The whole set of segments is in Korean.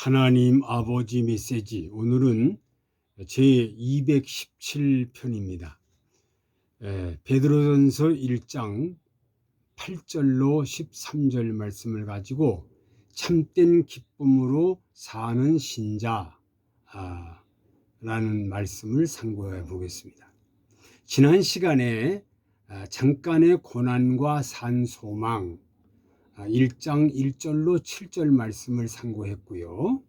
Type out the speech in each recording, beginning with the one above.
하나님 아버지 메시지, 오늘은 제 217편입니다. 베드로전서 1장 8절로 13절 말씀을 가지고 참된 기쁨으로 사는 신자라는 말씀을 상고해 보겠습니다. 지난 시간에 잠깐의 고난과 산 소망 1장 1절로 7절 말씀을 상고했고요.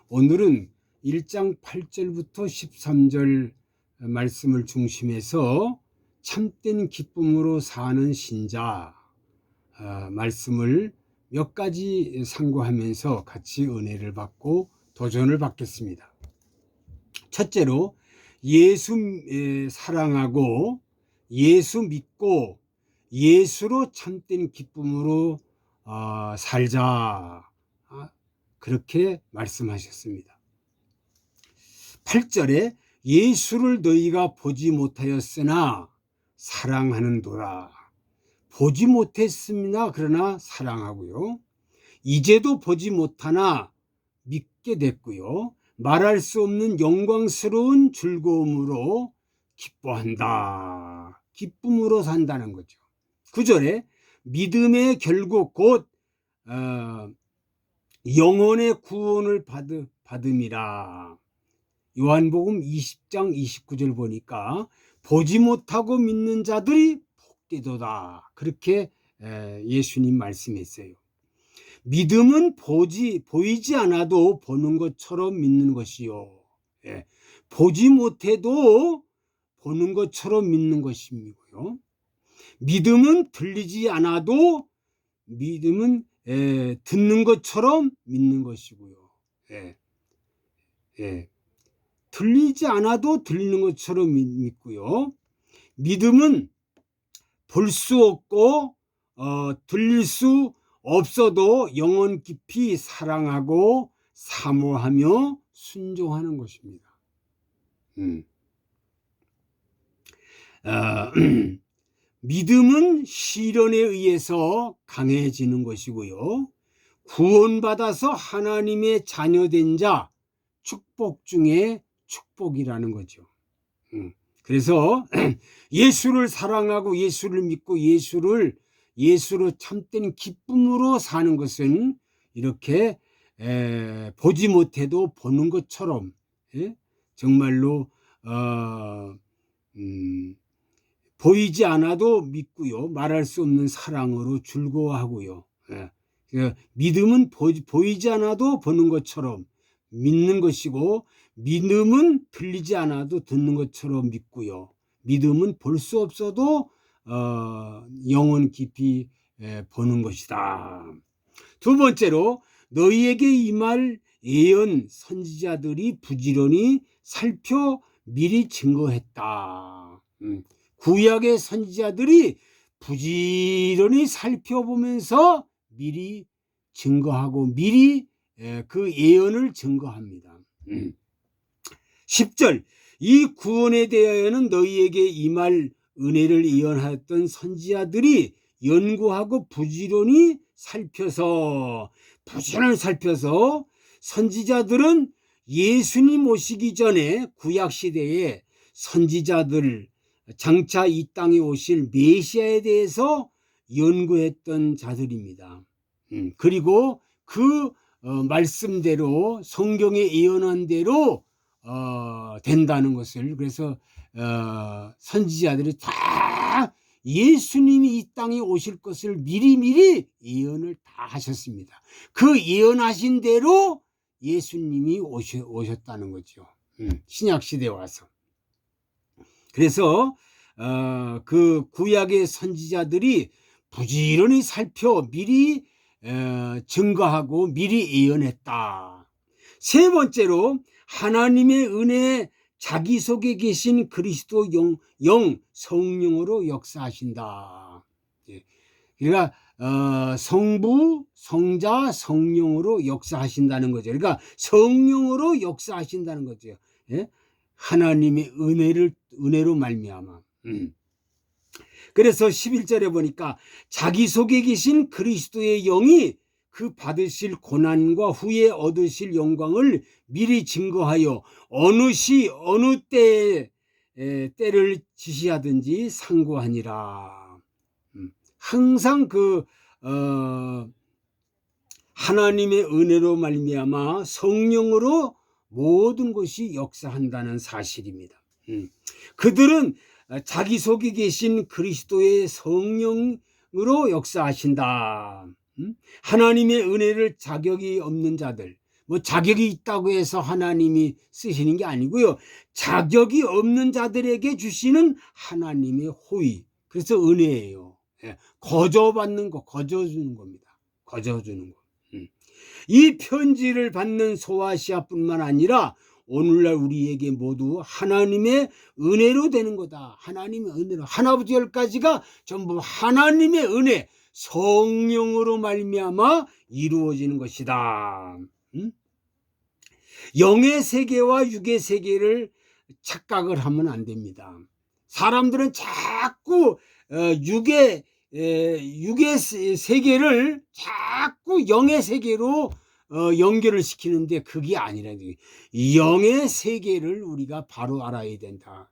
오늘은 1장 8절부터 13절 말씀을 중심해서 참된 기쁨으로 사는 신자 말씀을 몇 가지 상고하면서 같이 은혜를 받고 도전을 받겠습니다. 첫째로 예수 사랑하고 예수 믿고 예수로 참된 기쁨으로 살자, 그렇게 말씀하셨습니다. 8절에 예수를 너희가 보지 못하였으나 사랑하는도다. 보지 못했습니다. 그러나 사랑하고요. 이제도 보지 못하나 믿게 됐고요. 말할 수 없는 영광스러운 즐거움으로 기뻐한다. 기쁨으로 산다는 거죠. 9절에 믿음의 결국 곧 영혼의 구원을 받음이라. 요한복음 20장 29절 보니까 보지 못하고 믿는 자들이 복되도다. 그렇게 예수님 말씀했어요. 믿음은 보이지 않아도 보는 것처럼 믿는 것이요. 보지 못해도 보는 것처럼 믿는 것이고요. 믿음은 들리지 않아도 믿음은 듣는 것처럼 믿는 것이고요. 들리지 않아도 들리는 것처럼 믿고요. 믿음은 볼 수 없고 들릴 수 없어도 영혼 깊이 사랑하고 사모하며 순종하는 것입니다. 믿음은 시련에 의해서 강해지는 것이고요. 구원받아서 하나님의 자녀된 자, 축복 중에 축복이라는 거죠. 그래서 예수를 사랑하고 예수를 믿고 예수로 참된 기쁨으로 사는 것은 이렇게 보지 못해도 보는 것처럼, 정말로 보이지 않아도 믿고요. 말할 수 없는 사랑으로 즐거워하고요. 믿음은 보이지 않아도 보는 것처럼 믿는 것이고, 믿음은 들리지 않아도 듣는 것처럼 믿고요. 믿음은 볼 수 없어도 영혼 깊이 보는 것이다. 두 번째로 너희에게 임할 예언 선지자들이 부지런히 살펴 미리 증거했다. 구약의 선지자들이 부지런히 살펴보면서 미리 증거하고 미리 그 예언을 증거합니다. 10절 이 구원에 대하여는 너희에게 임할 은혜를 예언하였던 선지자들이 연구하고 부지런히 살펴서 선지자들은 예수님 오시기 전에 구약시대에 선지자들 장차 이 땅에 오실 메시아에 대해서 연구했던 자들입니다. 그리고 그 말씀대로 성경에 예언한 대로 된다는 것을, 그래서 선지자들이 다 예수님이 이 땅에 오실 것을 미리미리 예언을 다 하셨습니다. 그 예언하신 대로 예수님이 오셨다는 거죠. 신약시대에 와서. 그래서 그 구약의 선지자들이 부지런히 살펴 미리 증거하고 미리 예언했다. 세 번째로 하나님의 은혜, 자기 속에 계신 그리스도 영 성령으로 역사하신다. 그러니까 성부, 성자, 성령으로 역사하신다는 거죠. 그러니까 성령으로 역사하신다는 거죠. 하나님의 은혜로 말미암아. 그래서 11절에 보니까 자기 속에 계신 그리스도의 영이 그 받으실 고난과 후에 얻으실 영광을 미리 증거하여 어느 시 어느 때에 때를 지시하든지 상고하니라. 항상 하나님의 은혜로 말미암아 성령으로 모든 것이 역사한다는 사실입니다. 그들은 자기 속에 계신 그리스도의 성령으로 역사하신다. 하나님의 은혜를 자격이 없는 자들, 뭐 자격이 있다고 해서 하나님이 쓰시는 게 아니고요. 자격이 없는 자들에게 주시는 하나님의 호의. 그래서 은혜예요. 거저받는 거, 거저주는 겁니다. 거저주는 거. 이 편지를 받는 소아시아뿐만 아니라 오늘날 우리에게 모두 하나님의 은혜로 되는 거다. 하나님의 은혜로. 하나부터 열까지가 전부 하나님의 은혜, 성령으로 말미암아 이루어지는 것이다. 영의 세계와 육의 세계를 착각을 하면 안 됩니다. 사람들은 자꾸 육의 세계를 자꾸 영의 세계로 연결을 시키는데 그게 아니라 영의 세계를 우리가 바로 알아야 된다.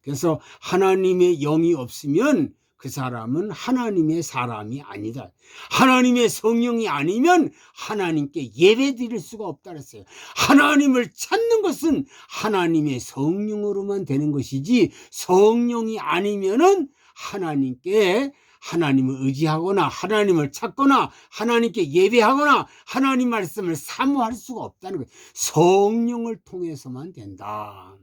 그래서 하나님의 영이 없으면 그 사람은 하나님의 사람이 아니다. 하나님의 성령이 아니면 하나님께 예배드릴 수가 없다 그랬어요. 하나님을 찾는 것은 하나님의 성령으로만 되는 것이지 성령이 아니면은 하나님을 의지하거나 하나님을 찾거나 하나님께 예배하거나 하나님 말씀을 사모할 수가 없다는 거예요. 성령을 통해서만 된다.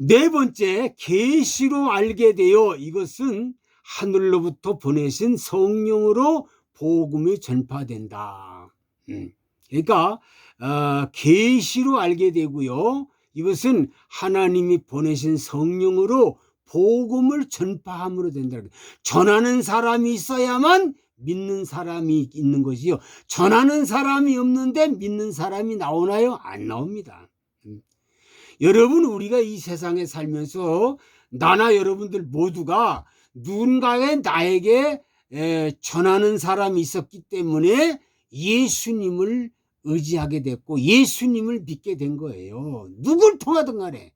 네 번째, 계시로 알게 되어 이것은 하늘로부터 보내신 성령으로 복음이 전파된다. 그러니까 계시로 알게 되고요. 이것은 하나님이 보내신 성령으로 복음을 전파함으로 된다. 전하는 사람이 있어야만 믿는 사람이 있는 것이요. 전하는 사람이 없는데 믿는 사람이 나오나요? 안 나옵니다. 여러분, 우리가 이 세상에 살면서 나나 여러분들 모두가 누군가의 나에게 전하는 사람이 있었기 때문에 예수님을 의지하게 됐고 예수님을 믿게 된 거예요. 누굴 통하든 간에.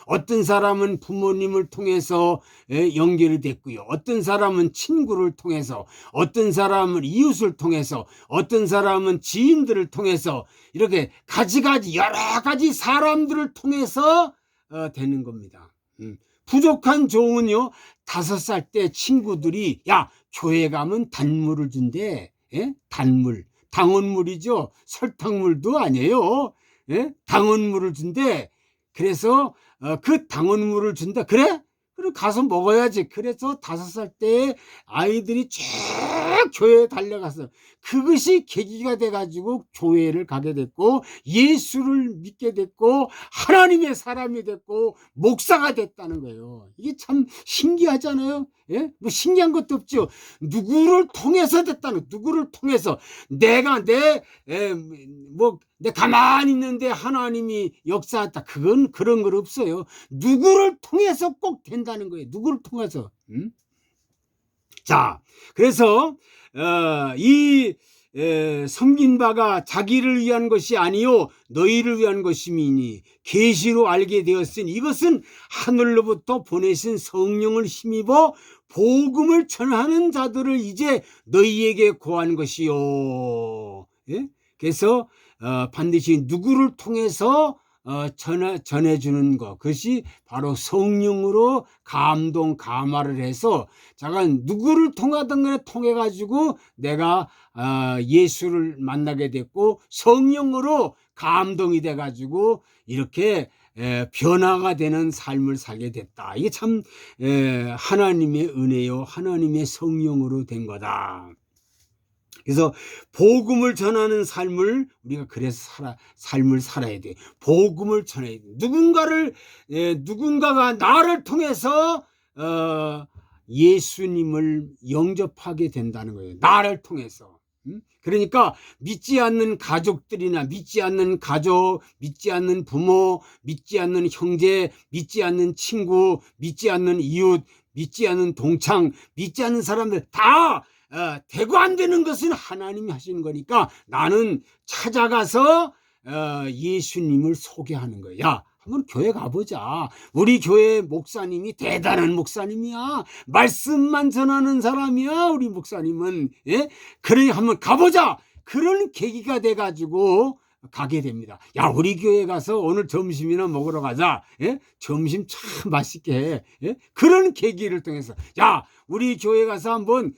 어떤 사람은 부모님을 통해서 연결이 됐고요. 어떤 사람은 친구를 통해서, 어떤 사람은 이웃을 통해서, 어떤 사람은 지인들을 통해서 이렇게 가지가지 여러 가지 사람들을 통해서 되는 겁니다. 부족한 종은요, 5살 때 친구들이 야, 교회 가면 단물을 준대. 단물, 당원물이죠. 설탕물도 아니에요. 당원물을 준대. 그래서 그 당원물을 준다. 그래? 그럼 가서 먹어야지. 그래서 5살 때 아이들이 쭉 교회에 달려가서 그것이 계기가 돼가지고 교회를 가게 됐고 예수를 믿게 됐고 하나님의 사람이 됐고 목사가 됐다는 거예요. 이게 참 신기하잖아요. 뭐 신기한 것도 없죠. 누구를 통해서 됐다는, 누구를 통해서 내가 가만히 있는데 하나님이 역사했다. 그건 그런 건 없어요. 누구를 통해서 꼭 된다는 거예요. 누구를 통해서. 자, 그래서 섬긴 바가 자기를 위한 것이 아니요 너희를 위한 것이니 계시로 알게 되었으니 이것은 하늘로부터 보내신 성령을 힘입어 복음을 전하는 자들을 이제 너희에게 고한 것이요. 그래서 반드시 누구를 통해서 전해주는 것, 그것이 바로 성령으로 감동 감화를 해서 잠깐 누구를 통하든 간에 통해 가지고 내가 예수를 만나게 됐고 성령으로 감동이 돼 가지고 이렇게 변화가 되는 삶을 살게 됐다. 이게 참 하나님의 은혜요 하나님의 성령으로 된 거다. 그래서 복음을 전하는 삶을 우리가 그래서 삶을 살아야 돼. 복음을 전해야 돼. 누군가가 나를 통해서 예수님을 영접하게 된다는 거예요. 나를 통해서. 그러니까 믿지 않는 가족들이나 믿지 않는 가족, 믿지 않는 부모, 믿지 않는 형제, 믿지 않는 친구, 믿지 않는 이웃, 믿지 않는 동창, 믿지 않는 사람들 다 되고 안 되는 것은 하나님이 하시는 거니까 나는 찾아가서 예수님을 소개하는 거야. 야, 한번 교회 가보자. 우리 교회 목사님이 대단한 목사님이야. 말씀만 전하는 사람이야. 우리 목사님은. 예? 그러니 한번 가보자. 그런 계기가 돼가지고 가게 됩니다. 야, 우리 교회 가서 오늘 점심이나 먹으러 가자. 예? 점심 참 맛있게 해. 예? 그런 계기를 통해서 야, 우리 교회 가서 한번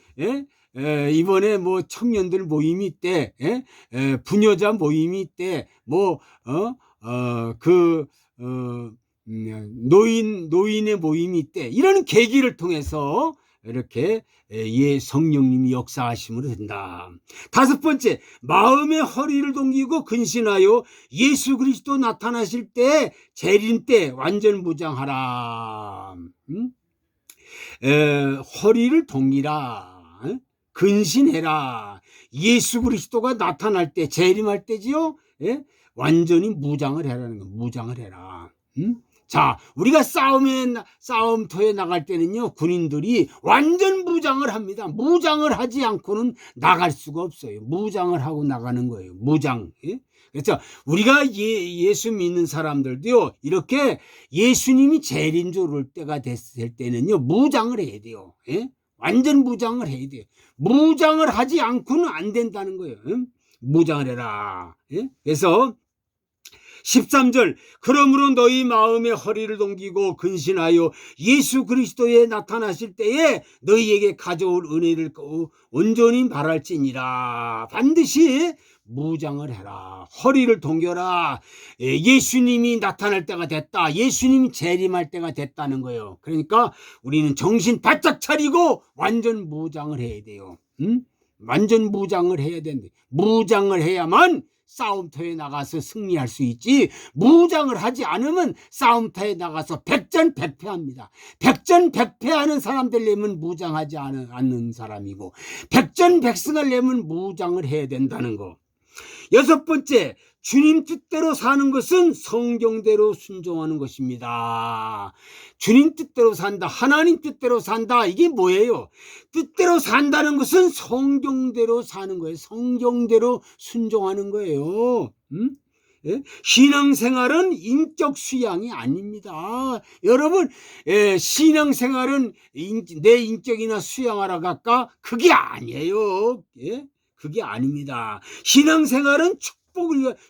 이번에 뭐 청년들 모임이 있대. 부녀자 모임이 있대. 뭐 노인의 모임이 있대. 이런 계기를 통해서 이렇게 성령님이 역사하심으로 된다. 다섯 번째, 마음의 허리를 동기고 근신하여 예수 그리스도 나타나실 때 재림 때 완전 무장하라. 허리를 동이라. 근신해라. 예수 그리스도가 나타날 때 재림할 때지요. 완전히 무장을 해라는 거. 무장을 해라. 자, 우리가 싸움터에 나갈 때는요, 군인들이 완전 무장을 합니다. 무장을 하지 않고는 나갈 수가 없어요. 무장을 하고 나가는 거예요. 무장. 그렇죠. 우리가 예수 믿는 사람들도요, 이렇게 예수님이 재림조를 때가 됐을 때는요, 무장을 해야 돼요. 완전 무장을 해야 돼요. 무장을 하지 않고는 안 된다는 거예요. 무장을 해라. 그래서 13절, 그러므로 너희 마음의 허리를 동기고 근신하여 예수 그리스도에 나타나실 때에 너희에게 가져올 은혜를 온전히 바랄지니라. 반드시 무장을 해라. 허리를 동겨라. 예수님이 나타날 때가 됐다. 예수님이 재림할 때가 됐다는 거예요. 그러니까 우리는 정신 바짝 차리고 완전 무장을 해야 돼요. 완전 무장을 해야 된대. 무장을 해야만 싸움터에 나가서 승리할 수 있지, 무장을 하지 않으면 싸움터에 나가서 백전백패합니다. 백전백패하는 사람들이면 무장하지 않는 사람이고, 백전백승하려면 무장을 해야 된다는 거. 여섯 번째, 주님 뜻대로 사는 것은 성경대로 순종하는 것입니다. 주님 뜻대로 산다, 하나님 뜻대로 산다, 이게 뭐예요? 뜻대로 산다는 것은 성경대로 사는 거예요. 성경대로 순종하는 거예요. 신앙생활은 인격 수양이 아닙니다. 여러분, 신앙생활은 내 인격이나 수양하러 갈까? 그게 아니에요. 그게 아닙니다. 신앙생활은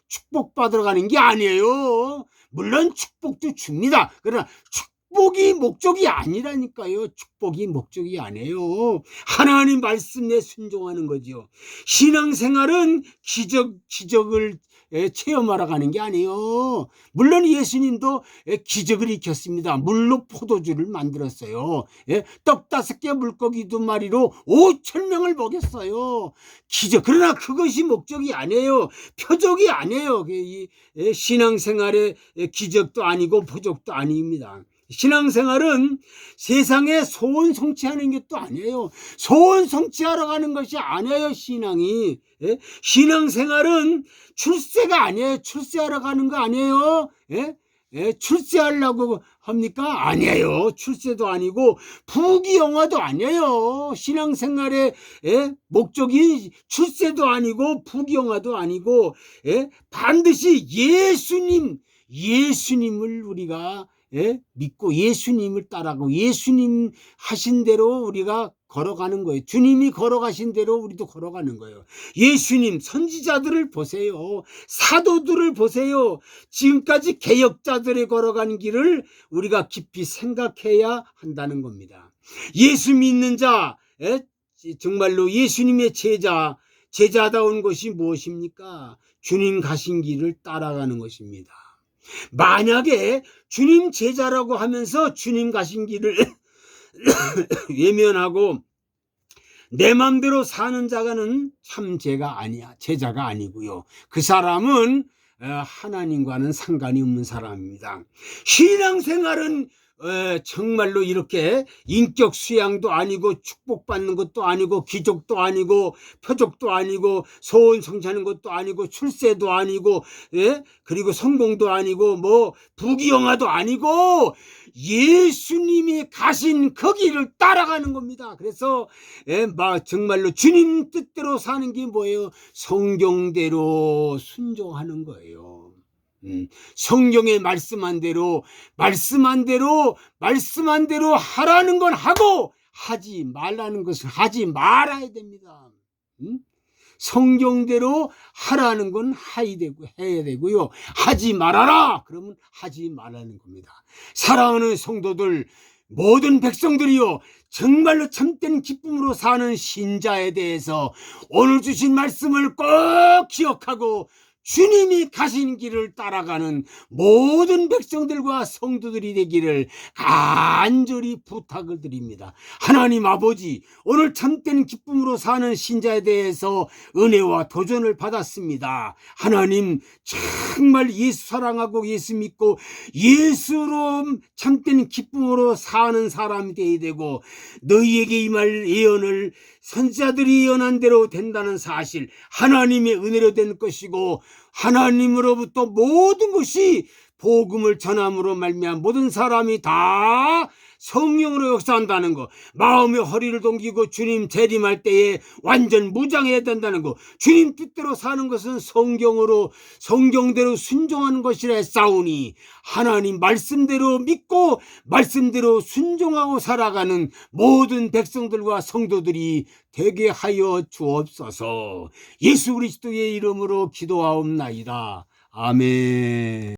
축복받으러 가는 게 아니에요. 물론 축복도 줍니다. 그러나 축복이 목적이 아니라니까요. 축복이 목적이 아니에요. 하나님 말씀에 순종하는 거죠. 신앙생활은 기적을 체험하러 가는 게 아니에요. 물론 예수님도 기적을 일으켰습니다. 물로 포도주를 만들었어요. 떡 5개 물고기 2마리로 5,000명을 먹였어요. 기적. 그러나 그것이 목적이 아니에요. 표적이 아니에요. 신앙생활의 기적도 아니고 표적도 아닙니다. 신앙생활은 세상에 소원 성취하는 것도 아니에요. 소원 성취하러 가는 것이 아니에요. 신앙이. 신앙생활은 출세가 아니에요. 출세하러 가는 거 아니에요. 출세하려고 합니까? 아니에요. 출세도 아니고 부귀영화도 아니에요. 신앙생활의 목적이 출세도 아니고 부귀영화도 아니고 반드시 예수님을 우리가 믿고 예수님을 따라가고 예수님 하신 대로 우리가 걸어가는 거예요. 주님이 걸어가신 대로 우리도 걸어가는 거예요. 예수님, 선지자들을 보세요. 사도들을 보세요. 지금까지 개혁자들이 걸어가는 길을 우리가 깊이 생각해야 한다는 겁니다. 예수 믿는 자, 정말로 예수님의 제자다운 것이 무엇입니까? 주님 가신 길을 따라가는 것입니다. 만약에 주님 제자라고 하면서 주님 가신 길을 외면하고 내 맘대로 사는 자가는 참 제자가 아니고요. 그 사람은 하나님과는 상관이 없는 사람입니다. 신앙생활은 정말로 이렇게 인격 수양도 아니고 축복받는 것도 아니고 기족도 아니고 표적도 아니고 소원 성취하는 것도 아니고 출세도 아니고 그리고 성공도 아니고 뭐 부귀영화도 아니고 예수님이 가신 그 길을 따라가는 겁니다. 그래서 정말로 주님 뜻대로 사는 게 뭐예요? 성경대로 순종하는 거예요. 성경에 말씀한 대로 하라는 건 하고 하지 말라는 것은 하지 말아야 됩니다. 성경대로 하라는 건 해야 되고요. 하지 말아라 그러면 하지 말라는 겁니다. 사랑하는 성도들, 모든 백성들이요, 정말로 참된 기쁨으로 사는 신자에 대해서 오늘 주신 말씀을 꼭 기억하고 주님이 가신 길을 따라가는 모든 백성들과 성도들이 되기를 간절히 부탁을 드립니다. 하나님 아버지, 오늘 참된 기쁨으로 사는 신자에 대해서 은혜와 도전을 받았습니다. 하나님, 정말 예수 사랑하고 예수 믿고 예수로 참된 기쁨으로 사는 사람이 되어야 되고, 너희에게 임할 예언을 선지자들이 예언한 대로 된다는 사실, 하나님의 은혜로 된 것이고 하나님으로부터 모든 것이 복음을 전함으로 말미암아 모든 사람이 다 성령으로 역사한다는 거, 마음의 허리를 동기고 주님 재림할 때에 완전 무장해야 된다는 거, 주님 뜻대로 사는 것은 성경대로 순종하는 것이라 했사오니 하나님 말씀대로 믿고 말씀대로 순종하고 살아가는 모든 백성들과 성도들이 되게 하여 주옵소서. 예수 그리스도의 이름으로 기도하옵나이다. 아멘.